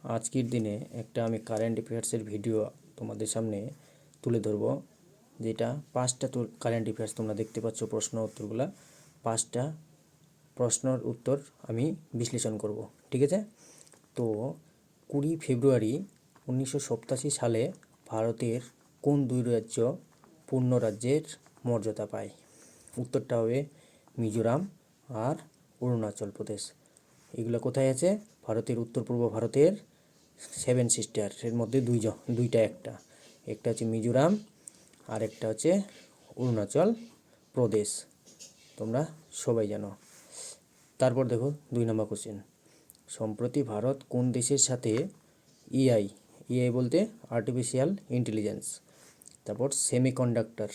আজকের দিনে একটা আমি কারেন্ট অ্যাফেয়ার্সের ভিডিও তোমাদের সামনে তুলে ধরবো, যেটা পাঁচটা কারেন্ট অ্যাফেয়ার্স তোমরা দেখতে পাচ্ছ প্রশ্ন উত্তরগুলা। পাঁচটা প্রশ্নের উত্তর আমি বিশ্লেষণ করব, ঠিক আছে? তো 20 ফেব্রুয়ারি 1987 সালে ভারতের কোন দুই রাজ্য পূর্ণ রাজ্যের মর্যাদা পায়? উত্তরটা হবে মিজোরাম আর অরুণাচল প্রদেশ। এগুলো কোথায় আছে? ভারতের উত্তর পূর্ব ভারতের 7 সিস্টার এর মধ্যে দুইটা একটা হচ্ছে মিজোরাম আর একটা হচ্ছে অরুণাচল প্রদেশ, তোমরা সবাই জানো। তারপর দেখো 2 নম্বর কোশ্চেন, সম্প্রতি ভারত কোন দেশের সাথে এআই বলতে আর্টিফিশিয়াল ইন্টেলিজেন্স, তারপর সেমিকন্ডাক্টর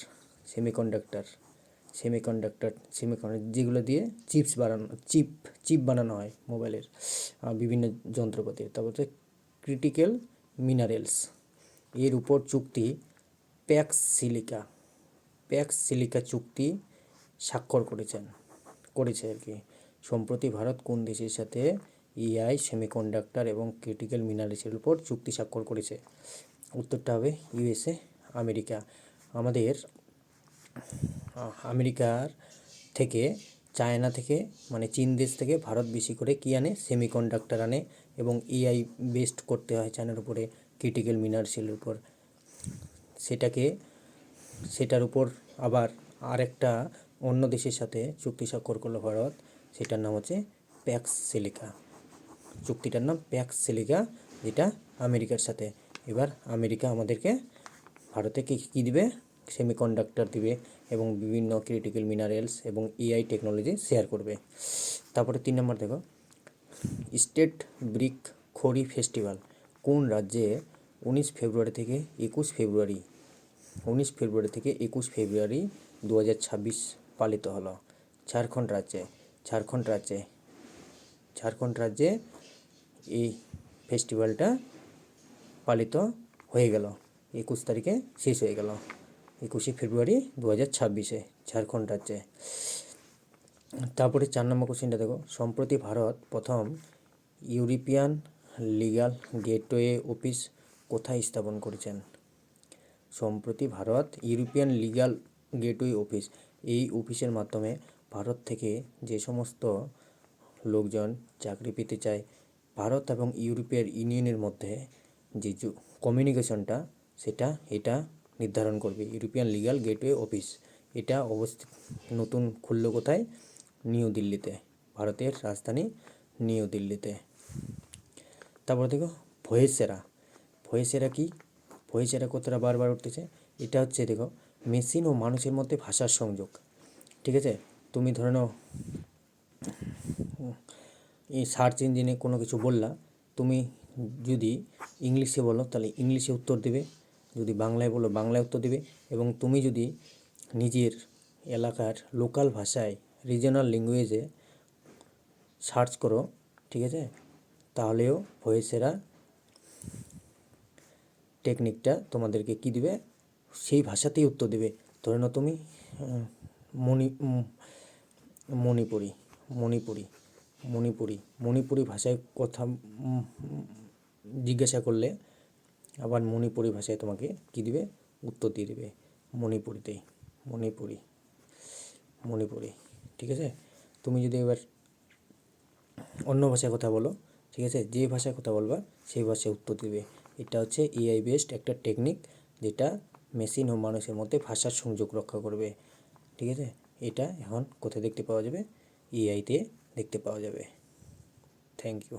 যেগুলো দিয়ে চিপ বানানো হয় মোবাইলের, বিভিন্ন যন্ত্রপাতির, তারপর হচ্ছে ক্রিটিক্যাল মিনারেলস এর উপর চুক্তি প্যাক্স সিলিকা চুক্তি স্বাক্ষর করেছে আর কি। সম্প্রতি ভারত কোন দেশের সাথে এআই, সেমিকন্ডাক্টর এবং ক্রিটিক্যাল মিনারেলসের উপর চুক্তি স্বাক্ষর করেছে? উত্তরটা হবে ইউএসএ, আমেরিকা। আমাদের আমেরিকার থেকে, চায়না থেকে, মানে চীন দেশ থেকে ভারত বেশি করে কী আনে? সেমিকন্ডাক্টর আনে, এবং এআই বেস্ট করতে হয় চায়নার উপরে, ক্রিটিক্যাল মিনারেলসের উপর। সেটার উপর আবার আরেকটা অন্য দেশের সাথে চুক্তি স্বাক্ষর করলো ভারত, সেটার নাম হচ্ছে প্যাক্স সিলিকা। চুক্তিটার নাম প্যাক্স সিলিকা, যেটা আমেরিকার সাথে। এবার আমেরিকা আমাদেরকে ভারতে কী দিবে? সেমিকন্ডাক্টর দিবে এবং বিভিন্ন ক্রিটিক্যাল মিনারেলস এবং এআই টেকনোলজি শেয়ার করবে। তারপরে 3 নম্বর দেখো, স্টেট ব্রিক খড়ি ফেস্টিভ্যাল কোন রাজ্যে 19 ফেব্রুয়ারি থেকে 21 ফেব্রুয়ারি 2026 পালিত হলো? ঝাড়খণ্ড রাজ্যে এই ফেস্টিভ্যালটা পালিত হয়ে গেল, 21 তারিখে শেষ হয়ে গেল, 21 ফেব্রুয়ারি 2026 ঝাড়খণ্ড রাজ্যে। তারপরে 4 নম্বর কোশ্চেনটা দেখো, সম্প্রতি ভারত প্রথম ইউরোপিয়ান লিগ্যাল গেটওয়ে অফিস কোথায় স্থাপন করেছেন? সম্প্রতি Bharat European legal gateway office, এই অফিসের মাধ্যমে ভারত থেকে যে সমস্ত লোকজন চাকরি পেতে চায়, ভারত এবং ইউরোপীয় ইউনিয়নের মধ্যে যে কমিউনিকেশনটা, এটা নির্ধারণ করবে ইউরোপিয়ান লিগ্যাল গেটওয়ে অফিস। এটা নতুন খুললো কোথায়? নিউ দিল্লিতে, ভারতের রাজধানী নিউ দিল্লিতে। তারপর দেখো ভয়েসেরা কি? ভয়েসেরা কতটা বারবার উঠতেছে। এটা হচ্ছে দেখো, মেশিন ও মানুষের মধ্যে ভাষার সংযোগ, ঠিক আছে? তুমি ধরে নাও এই সার্চ ইঞ্জিনে কোনো কিছু বললা, তুমি যদি ইংলিশে বলো তাহলে ইংলিশে উত্তর দেবে, যদি বাংলায় বলো বাংলায় উত্তর দেবে, এবং তুমি যদি নিজের এলাকার লোকাল ভাষায়, রিজনাল ল্যাঙ্গুয়েজে সার্চ করো, ঠিক আছে, তাহলেও ভয়েসেরা টেকনিকটা তোমাদেরকে কী দিবে? সেই ভাষাতেই উত্তর দেবে। ধরে নাও তুমি মণিপুরি ভাষায় কথা জিজ্ঞাসা করলে, আবার মণিপুরি ভাষায় তোমাকে কী দিবে? উত্তর দিয়ে দেবে মণিপুরিতেই, মণিপুরি, ঠিক আছে? তুমি যদি এবার অন্য ভাষায় কথা বলো, ঠিক আছে, যে ভাষায় কথা বলবা সেই ভাষায় উত্তর দিবে। এটা হচ্ছে এআই বেসড একটা টেকনিক, যেটা মেশিন ও মানুষের মধ্যে ভাষার সংযোগ রক্ষা করবে, ঠিক আছে? এটা এখন কোথায় দেখতে পাওয়া যাবে? এআইতে দেখতে পাওয়া যাবে। Thank you.